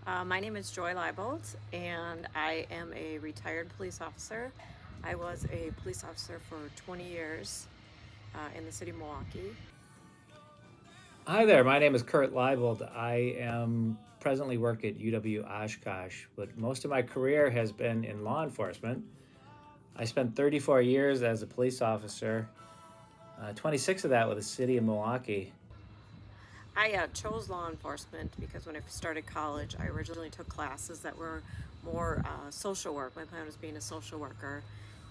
Hi, my name is Joy Leibold, and I am a retired police officer. I was a police officer for 20 years in the city of Milwaukee. Hi there, my name is Kurt Leibold. I am presently work at UW Oshkosh, but most of my career has been in law enforcement. I spent 34 years as a police officer, 26 of that with the city of Milwaukee. I chose law enforcement because when I started college, I originally took classes that were more social work. My plan was being a social worker,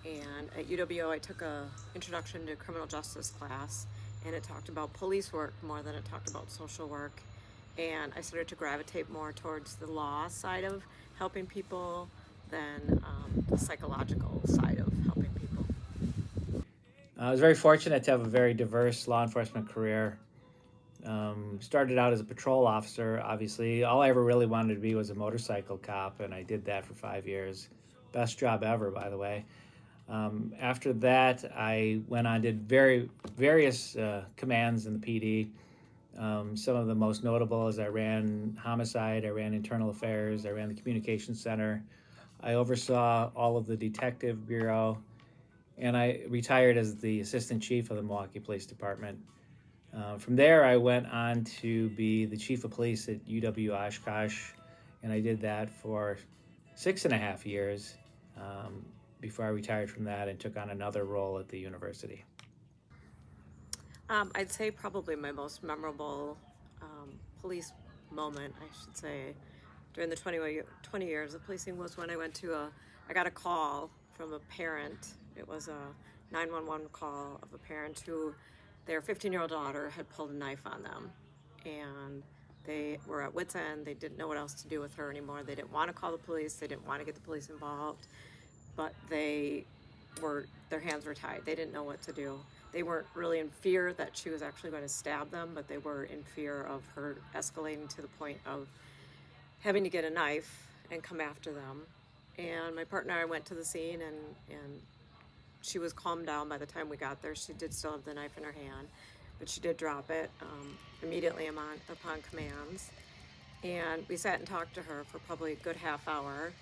and at UWO, I took a introduction to criminal justice class, and it talked about police work more than it talked about social work. And I started to gravitate more towards the law side of helping people than the psychological side of helping people. I was very fortunate to have a very diverse law enforcement career. Started out as a patrol officer, obviously. All I ever really wanted to be was a motorcycle cop, and I did that for 5 years. Best job ever, by the way. After that, I went on did various commands in the PD. Some of the most notable is I ran homicide, I ran internal affairs, I ran the communications center. I oversaw all of the detective bureau, and I retired as the assistant chief of the Milwaukee Police Department. From there, I went on to be the chief of police at UW Oshkosh, and I did that for 6.5 years um, before I retired from that and took on another role at the university. I'd say probably my most memorable police moment, I should say, during the 20 years of policing was when I got a call from a parent. It was a 911 call of a parent who their 15-year-old daughter had pulled a knife on them. And they were at wit's end. They didn't know what else to do with her anymore. They didn't want to call the police. They didn't want to get the police involved. But their hands were tied. They didn't know what to do. They weren't really in fear that she was actually going to stab them, but they were in fear of her escalating to the point of having to get a knife and come after them. And my partner and I went to the scene, and she was calmed down by the time we got there. She did still have the knife in her hand, but she did drop it immediately upon commands. And we sat and talked to her for probably a good half hour,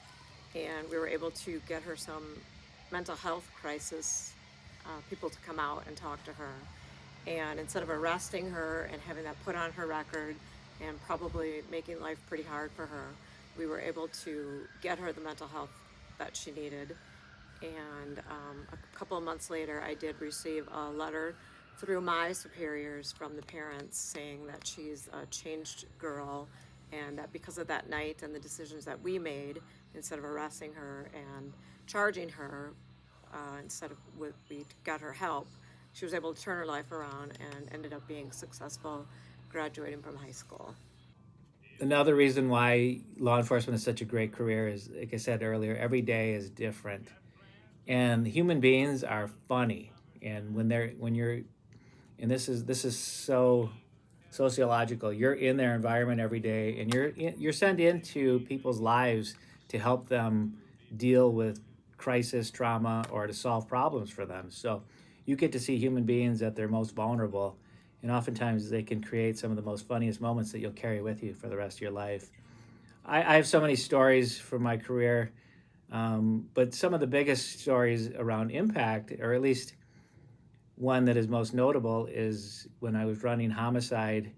and we were able to get her some mental health crisis people to come out and talk to her. And instead of arresting her and having that put on her record and probably making life pretty hard for her, we were able to get her the mental health that she needed. And a couple of months later, I did receive a letter through my superiors from the parents saying that she's a changed girl, and that because of that night and the decisions that we made, instead of arresting her and charging her, instead of we got her help, she was able to turn her life around and ended up being successful, graduating from high school. Another reason why law enforcement is such a great career is, like I said earlier, every day is different, and human beings are funny. And when you're and this is so sociological. You're in their environment every day, and you're sent into people's lives to help them deal with crisis, trauma, or to solve problems for them. So you get to see human beings at their most vulnerable, and oftentimes they can create some of the most funniest moments that you'll carry with you for the rest of your life. I have so many stories from my career, but some of the biggest stories around impact, or at least one that is most notable, is when I was running homicide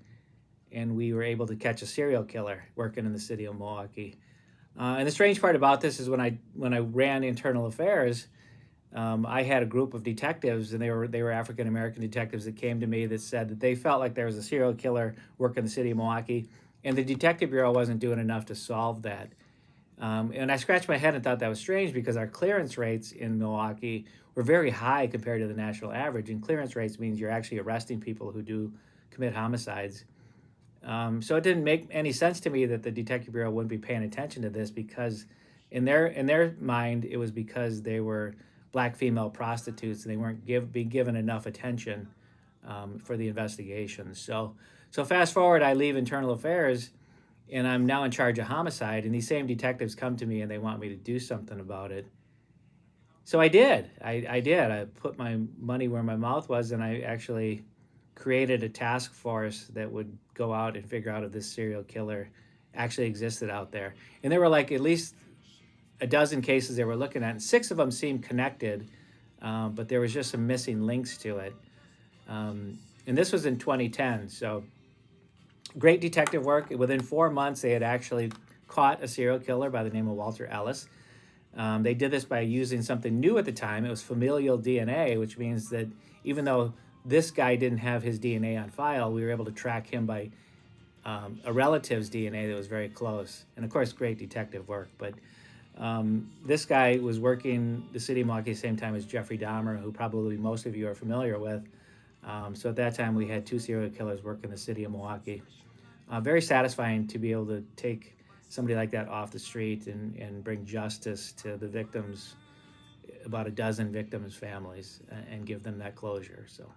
and we were able to catch a serial killer working in the city of Milwaukee. And the strange part about this is when I ran internal affairs, I had a group of detectives, and they were African American detectives that came to me that said that they felt like there was a serial killer working in the city of Milwaukee, and the detective bureau wasn't doing enough to solve that. And I scratched my head and thought that was strange because our clearance rates in Milwaukee were very high compared to the national average. And clearance rates means you're actually arresting people who do commit homicides. So it didn't make any sense to me that the detective bureau wouldn't be paying attention to this, because in their mind it was because they were black female prostitutes and they weren't being given enough attention for the investigation. So fast forward, I leave internal affairs and I'm now in charge of homicide, and these same detectives come to me and they want me to do something about it. So I did. I did. I put my money where my mouth was, and I actually created a task force that would go out and figure out if this serial killer actually existed out there. And there were like at least a dozen cases they were looking at, and 6 of them seemed connected, but there was just some missing links to it. And this was in 2010, so great detective work. Within 4 months, they had actually caught a serial killer by the name of Walter Ellis. They did this by using something new at the time. It was familial DNA, which means that even though this guy didn't have his DNA on file, we were able to track him by a relative's DNA that was very close. And of course, great detective work. But this guy was working the city of Milwaukee at the same time as Jeffrey Dahmer, who probably most of you are familiar with. So at that time, we had 2 serial killers work in the city of Milwaukee. Very satisfying to be able to take somebody like that off the street and bring justice to the victims, about a dozen victims' families, and give them that closure. So